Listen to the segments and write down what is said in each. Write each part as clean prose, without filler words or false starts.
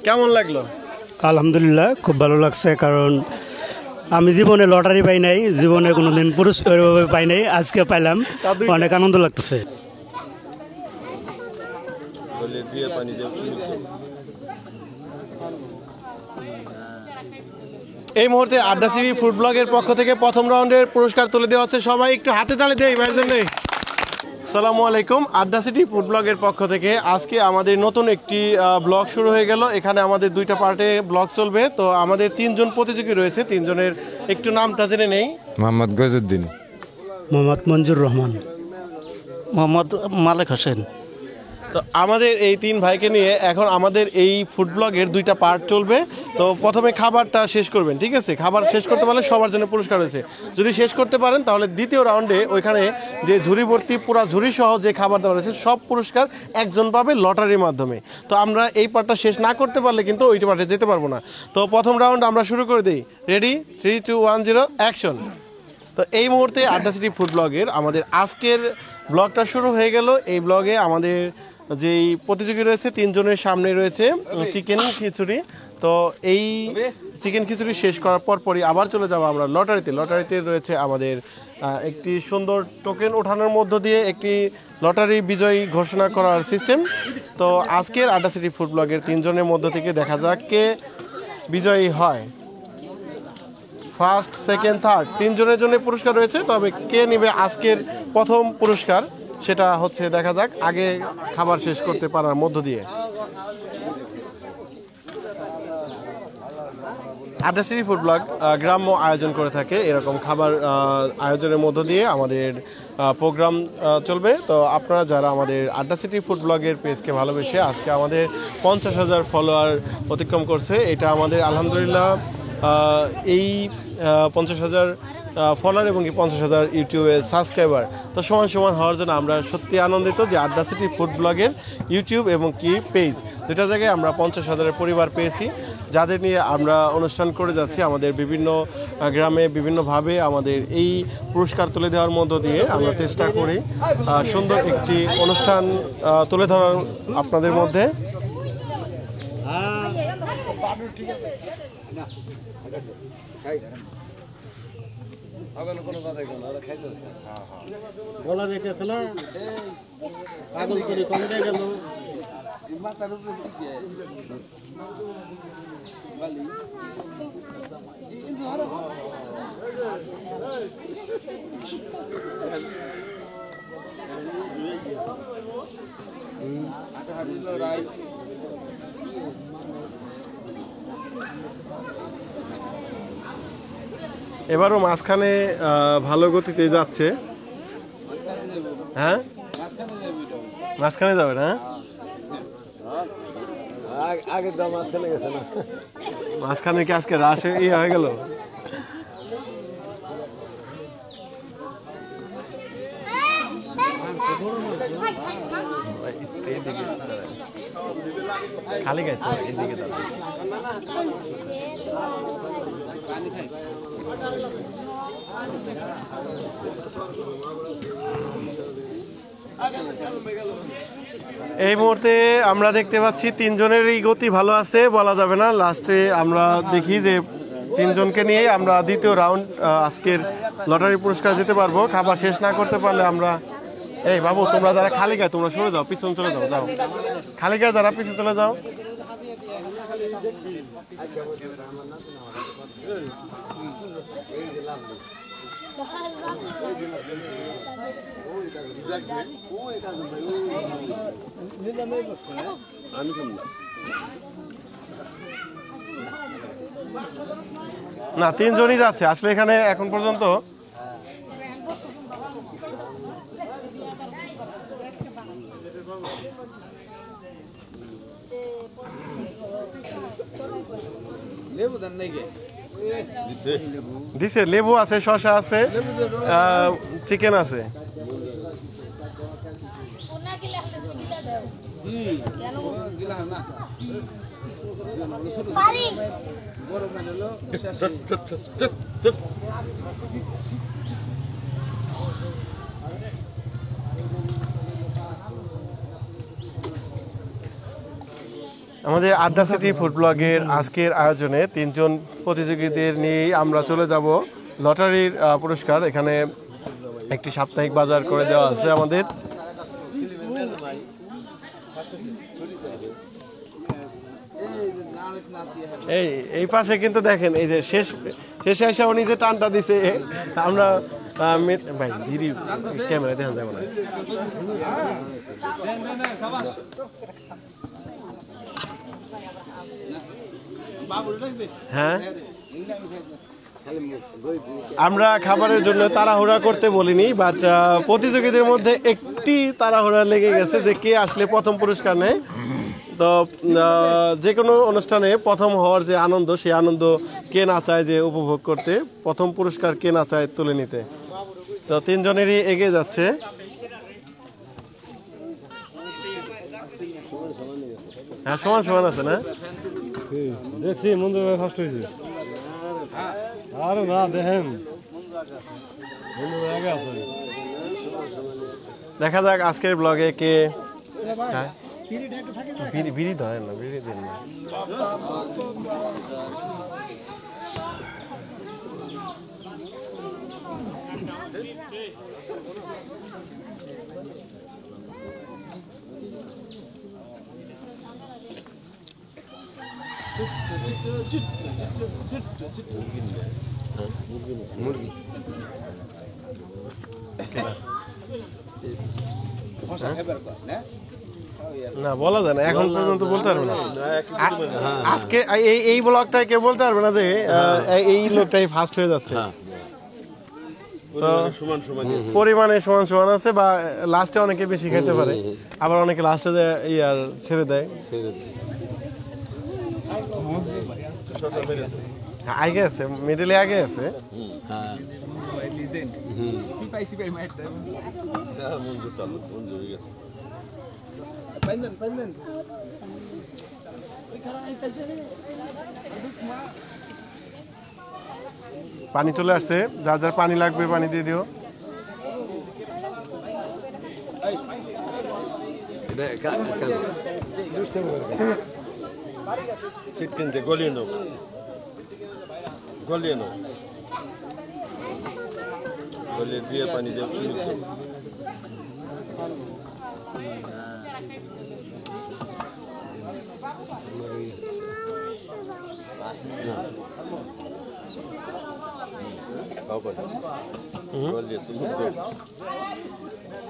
কেমন লাগলো? আলহামদুলিল্লাহ, খুব ভালো লাগছে। কারণ আমি জীবনে লটারি পাই নাই, জীবনে কোনোদিন পুরস্কার পাই নাই, আজকে পাইলাম, অনেক আনন্দ লাগতেছে। এই মুহূর্তে আড্ডা সিটি ফুড ব্লগের পক্ষ থেকে প্রথম রাউন্ডের পুরস্কার তুলে দেওয়া হচ্ছে। সবাই একটু হাতে তালি দেই ভাইয়ের জন্য। আসসালামু আলাইকুম। আড্ডা সিটি ফুড ব্লগের পক্ষ থেকে আজকে আমাদের নতুন একটি ব্লগ শুরু হয়ে গেল। এখানে আমাদের দুইটা পার্টে ব্লগ চলবে। তো আমাদের তিনজন প্রতিযোগী রয়েছে, তিনজনের একটু নামটা জেনে নেই। মোহাম্মদ গজউদ্দিন, মোহাম্মদ মঞ্জুর রহমান, মোহাম্মদ মালেক হোসেন। তো আমাদের এই তিন ভাইকে নিয়ে এখন আমাদের এই ফুড ব্লগের দুইটা পার্ট চলবে। তো প্রথমে খাবারটা শেষ করবেন, ঠিক আছে? খাবার শেষ করতে পারলে সবার জন্য পুরস্কার রয়েছে। যদি শেষ করতে পারেন তাহলে দ্বিতীয় রাউন্ডে ওইখানে যে ঝুড়ি ভর্তি পুরা ঝুড়ি সহ যে খাবার দেওয়া রয়েছে সব পুরস্কার একজন পাবে লটারির মাধ্যমে। তো আমরা এই পার্টটা শেষ না করতে পারলে কিন্তু ওই পার্টে যেতে পারবো না। তো প্রথম রাউন্ড আমরা শুরু করে দিই। রেডি? 3, 2, 1, 0 অ্যাকশন। তো এই মুহূর্তে আড্ডা সিটি ফুড ব্লগের আমাদের আজকের ব্লগটা শুরু হয়ে গেল। এই ব্লগে আমাদের যেই প্রতিযোগী রয়েছে তিনজনের সামনে রয়েছে চিকেন খিচুড়ি। তো এই চিকেন খিচুড়ি শেষ করার পরই আবার চলে যাবো আমরা লটারিতে। লটারিতে রয়েছে আমাদের একটি সুন্দর টোকেন ওঠানোর মধ্য দিয়ে একটি লটারি বিজয়ী ঘোষণা করার সিস্টেম। তো আজকের আড্ডা সিটি ফুড ব্লগের তিনজনের মধ্য থেকে দেখা যাক কে বিজয়ী হয়। ফার্স্ট, সেকেন্ড, থার্ড তিনজনের জন্য পুরস্কার রয়েছে। তবে কে নেবে আজকের প্রথম পুরস্কার সেটা হচ্ছে দেখা যাক আগে খাবার শেষ করতে পারার মধ্য দিয়ে। আড্ডা সিটি ফুড ব্লগ গ্রাম্য আয়োজন করে থাকে এরকম খাবার আয়োজনের মধ্য দিয়ে আমাদের প্রোগ্রাম চলবে। তো আপনারা যারা আমাদের আড্ডা সিটি ফুড ব্লগের পেজকে ভালোবেসে আজকে আমাদের 50,000 ফলোয়ার অতিক্রম করছে, এটা আমাদের আলহামদুলিল্লাহ এই 50,000 ফলোয়ার এবং 50,000 ইউটিউবে সাবস্ক্রাইবার তো সমান সমান হওয়ার জন্য আমরা সত্যি আনন্দিত যে আড্ডা সিটি ফুড ব্লগের ইউটিউব এবং কি পেজ দুটা জায়গায় আমরা 50,000-এর পরিবার পেয়েছি, যাদের নিয়ে আমরা অনুষ্ঠান করে যাচ্ছি আমাদের বিভিন্ন গ্রামে বিভিন্নভাবে। আমাদের এই পুরস্কার তুলে দেওয়ার মধ্য দিয়ে আমরা চেষ্টা করি সুন্দর একটি অনুষ্ঠান তুলে ধরার আপনাদের মধ্যে। বলা যাইতেছে না, পাগল করে কমে গেল। এবারও মাঝখানে ভালো গতিতে যাচ্ছে। হ্যাঁ, মাঝখানে যাবে না? আগের দাম মাঝখানে গেছে না, মাঝখানে কি আজকে রাশ হয়ে গেল? খালি গাইতে এদিকে এই মুহূর্তে আমরা দেখতে পাচ্ছি তিনজনেরই গতি ভালো আছে, বলা যাবে না। লাস্টে আমরা দেখি যে তিনজনকে নিয়ে আমরা দ্বিতীয় রাউন্ড আজকের লটারি পুরস্কার যেতে পারবো। খাবার শেষ না করতে পারলে আমরা এই বাবু তোমরা যারা খালি গায়ে তোমরা সরে যাও, পিছন চলে যাও, যাও খালি গায়ে যারা পিছনে চলে যাও। না, তিনজনই যাচ্ছে আসলে এখানে এখন পর্যন্ত। দিছে লেবু আছে, শসা আছে, চিকেন আছে। আমাদের আড্ডা সিটি ফুড ব্লগের আজকের আয়োজনে 3 জন প্রতিযোগীদের নিয়েই আমরা চলে যাব লটারির পুরস্কার। এখানে একটি সাপ্তাহিক বাজার করে দেওয়া আছে আমাদের। এই পাশে কিন্তু দেখেন এই যে শেষে এসে উনি যে টানটা দিছে আমরা ভাই ভিড়ি ক্যামেরা দেখেন যাবো না। হ্যাঁ, আমরা খাবারের জন্য তাড়াহুড়া করতে বলিনি, বাট প্রতিযোগীদের মধ্যে একটি তাড়াহুড়া লেগে গেছে যে কে আসলে প্রথম পুরস্কার নেয়। তো যে কোনো অনুষ্ঠানে প্রথম হওয়ার যে আনন্দ, সেই আনন্দ কে না চায় যে উপভোগ করতে, প্রথম পুরস্কার কে না চায় তুলে নিতে। তো 3 জনেরই এগিয়ে যাচ্ছে। হ্যাঁ, সমান সমান আছে না? দেখছি মন্দ ফার্স্ট হয়েছে। আরে না দেখেন আগে আছে। দেখা যাক আজকের ব্লগে কে। হ্যাঁ, বিড়ি ধরেন না, বিড়ি দিন না। না বলা যায় না, এখন পর্যন্ত বলতে পারবে না। আজকে এই ব্লগটাই কেউ বলতে পারবে না যে এই লোকটাই ফার্স্ট হয়ে যাচ্ছে। তো পরিমাণে সমান সমান আছে, বা লাস্টে অনেকে বেশি খেতে পারে, আবার অনেকে লাস্টে ইয়ার ছেড়ে দেয়। আগে আছে, মিডলে আগে আছে। পানি চলে আসছে, যার যার পানি লাগবে পানি দিয়ে দিও। গলিয়ে নাও, গলিয়ে নাও, গলিয়ে দিয়ে পানি দিয়ে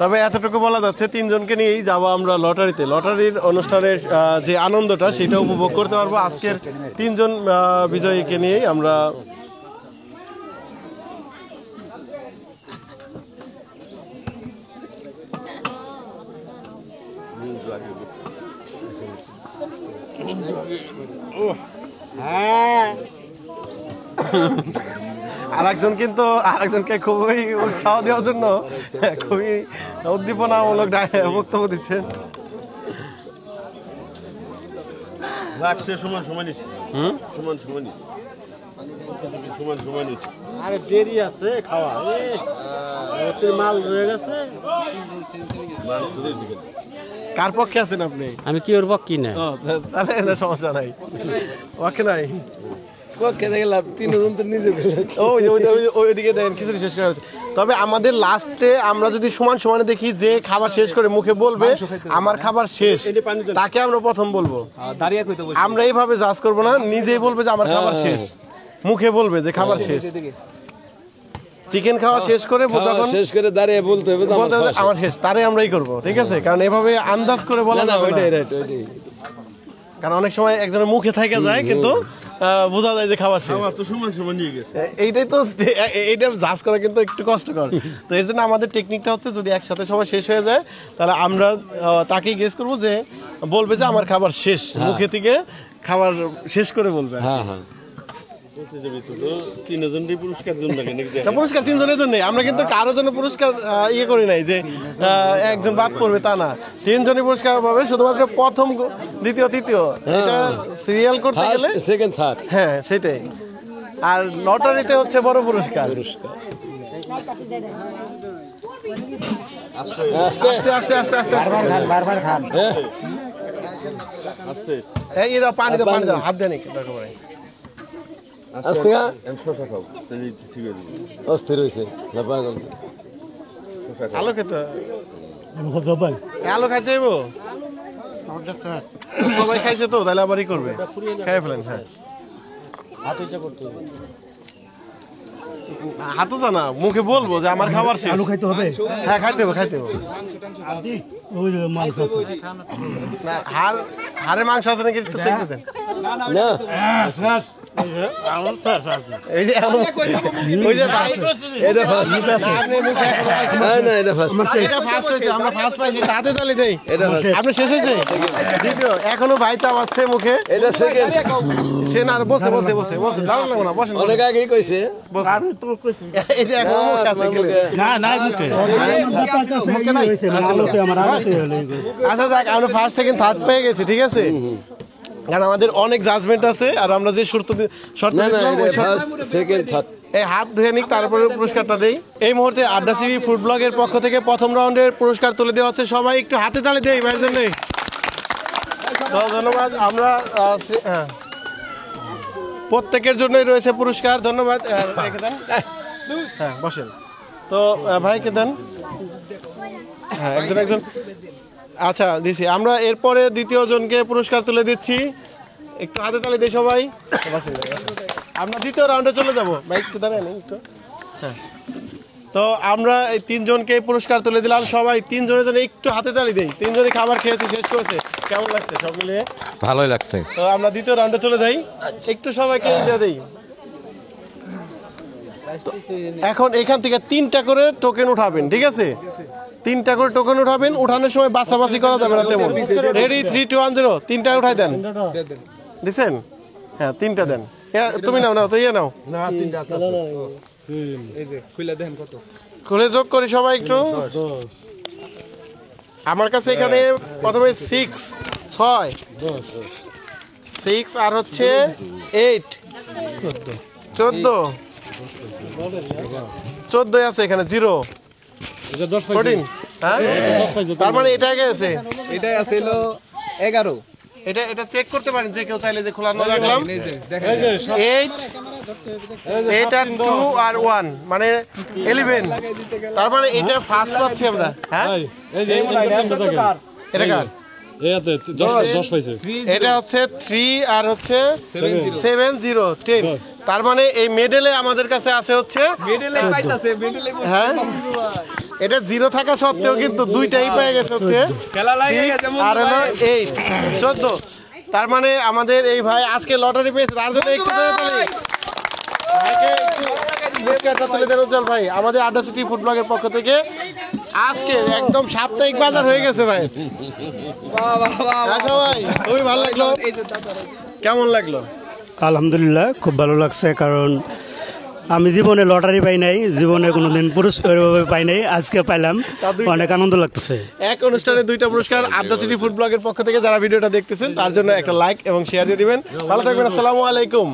তবে এতটুকু বলা যাচ্ছে 3 জনকে নিয়েই যাবো আমরা লটারিতে। লটারির অনুষ্ঠানের যে আনন্দটা সেটা উপভোগ করতে পারবো আজকের 3 জন বিজয়ীকে নিয়েই আমরা। আরেকজনকে খুবই উৎসাহ দেওয়ার জন্য খুবই উদ্দীপনামূলক বক্তব্য দিচ্ছেন। সমান সমানই, সমান সমানই, সমান সমানই। আরে দেরি আছে খাওয়া, মাল রয়ে গেছে। কার পক্ষে আছেন আপনি? আমি কি ওর পক্ষে না, তাহলে সমস্যা নাই, ওকে নাই। ওইদিকে দেখেন কিছু শেষ করা হয়েছে। তবে আমাদের লাস্টে আমরা যদি সমান সমানে দেখি, যে খাবার শেষ করে মুখে বলবে আমার খাবার শেষ, তাকে আমরা প্রথম বলবো। আমরা এইভাবে জাজ করবো না, নিজেই বলবে যে আমার খাবার শেষ, মুখে বলবে যে খাবার শেষ। চিকেন খাওয়া শেষ করে যখন শেষ করে দাঁড়িয়ে বলতে হবে আমার শেষ, তারে আমরাই করবো, ঠিক আছে? কারণ এভাবে আন্দাজ করে বলা যাবে না, কারণ অনেক সময় একজনের মুখে থেকে যায় কিন্তু বোঝা যায় যে খাবার শেষ। এইটাই তো, এইটা জাজ করা কিন্তু একটু কষ্টকর। তো এর জন্য আমাদের টেকনিকটা হচ্ছে, যদি একসাথে সবাই শেষ হয়ে যায় তাহলে আমরা তাকেই গেস করবো যে বলবে যে আমার খাবার শেষ, মুখে থেকে খাবার শেষ করে বলবে। পুরস্কার 3 জনের জন্য, আমরা কিন্তু কারোর জন্য পুরস্কার ইয়ে করি নাই যে একজন বাদ পড়বে, তা না। 3 জনই পুরস্কার পাবে, শুধুমাত্র প্রথম, দ্বিতীয়, তৃতীয়, এটা সিরিয়াল করতে গেলে সেকেন্ড থার্ড। হ্যাঁ, সেটাই। আর লটারিতে হচ্ছে বড় পুরস্কার। আস্তে আস্তে আস্তে আস্তে বারবার খান। আস্তে এই দাও পানি দাও পানি দাও হাত দেন একটু দরকার পড়ে আস্তে শশা খাও তাহলে ঠিক হয়ে যাবে অস্থির হয়েছে না পাগল আলু খেতে আলু খাইতে যাবো সবাই খাইছে তো তাহলে আবারই করবে খাই ফেলেন হ্যাঁ হাতও জানা মুখে বলবো যে আমার খাবার শেষ আলু খাইতে হবে হ্যাঁ খাইতে হবে খাইতে হবে ওই যে মাংস আছে। না হাড়ে মাংস আছে নাকি একটু চেক দেন না এই যে ওই যে ভাই এটা ফার্স্ট আপনি মুখে এখনো খাইছেন না। না এটা ফার্স্ট এটা ফার্স্ট হয়েছে আমরা ফার্স্ট পাইছি হাতে তালি দেই এটা first। আপনি শেষ হয়েছে দ্বিতীয় এখনো ভাই চাওয়াচ্ছে মুখে এটা সেকেন্ড সে না আর বসে বসে বসে বসে দাঁড়ান লাগবে না বসেন অনেক আগেই কইছে বসেন এই যে এখনো মুখ আছে গেলে আলুতে আমার আলুতে হলো আচ্ছা যাক আমরা ফার্স্ট সেকেন্ড থার্ড পেয়ে গেছি ঠিক আছে কারণ আমাদের অনেক জাজমেন্ট আছে আর আমরা যে শর্ত না না দিয়েছিলাম এটা ওই শর্ত- ফার্স্ট সেকেন্ড থার্ড এই হাত ধুয়ে নিক তারপরে পুরস্কারটা দেই এই মুহূর্তে আড্ডা সিভি ফুড ব্লগের পক্ষ থেকে প্রথম রাউন্ডের পুরস্কার তুলে দেওয়া হচ্ছে সবাই একটু হাতে তালি দেই ভাইয়ের জন্য তো ধন্যবাদ আমরা হ্যাঁ প্রত্যেকের জন্যই রয়েছে পুরস্কার ধন্যবাদ রেখে দেন হ্যাঁ বসেন তো ভাইকে দেন হ্যাঁ একজন একজন আচ্ছা দিছি আমরা এরপরে দ্বিতীয় জনকে পুরস্কার তুলে দিচ্ছি একটু হাতে তালি দিই সবাই বসেন, বসেন। আমরা দ্বিতীয় রাউন্ডে চলে যাব ভাই একটু দাঁড়ান একটু হ্যাঁ তো আমরা এই তিনজনকে পুরস্কার তুলে দিলাম সবাই তিনজনের জন্য একটু হাতে তালি দেই তিনজনই খাবার খেয়েছে শেষ করেছে কেমন লাগছে সব মিলিয়ে ভালোই লাগছে তো আমরা দ্বিতীয় রাউন্ডে চলে যাই একটু সবাইকে দিয়ে দেই তো এখন এখান থেকে 3টা করে টোকেন উঠাবেন ঠিক আছে 3টা করে টোকেন উঠাবেন উঠানোর সময় বাছাবাছি করা যাবে না তেমন রেডি 3 2 1 0 3টা উঠাই দেন দিছেন হ্যাঁ 3টা দেন তুমি নাও নাও তো ইয়ে নাও খুলে যোগ করি সবাই একটু আমার কাছে এখানে প্রথমে 6 আর হচ্ছে 8 14 আছে এখানে 0 এটা 10 14 হ্যাঁ তার মানে এটা গেছে এটা আছে হলো 11 এটা এটা চেক করতে পারেন যে কেউ চাইলে যে খোলানো রাখলাম 8 আর 2 আর 1 মানে 11 তার মানে এটা ফার্স্ট পাচ্ছি আমরা হ্যাঁ এটা কার এতে 10 পাইছে এটা হচ্ছে 3 আর হচ্ছে 70 10 তার মানে এই মেডেলে আমাদের কাছে আছে হচ্ছে মিডলে পাইতাছে মিডলে হ্যাঁ এটা 0 থাকা সত্ত্বেও কিন্তু দুইটাই পেয়ে গেছে হচ্ছে খেলা লাগে গেছে 6 আর হলো 8 14 তার মানে আমাদের এই ভাই আজকে লটারি পেয়েছে তার জন্য একটু ধরে তালি ভাইকে একটু পুরস্কারটা তুলে দেন উজ্জ্বল ভাই আমাদের আড্ডা সিটি ফুড ব্লগের পক্ষ থেকে আজকে একদম সাপ্তাহিক বাজার হয়ে গেছে ভাই আচ্ছা ভাই খুবই ভালো লাগলো কেমন লাগলো আলহামদুলিল্লাহ খুব ভালো লাগছে কারণ আমি জীবনে লটারি পাই নাই জীবনে কোনোদিন পুরস্কার পাই নাই আজকে পাইলাম অনেক আনন্দ লাগতেছে এক অনুষ্ঠানে 2টা পুরস্কার আড্ডা সিটি ফুড ব্লগের পক্ষ থেকে যারা ভিডিওটা দেখতেছেন তার জন্য একটা লাইক এবং শেয়ার দিয়ে দিবেন ভালো থাকবেন আসসালামু আলাইকুম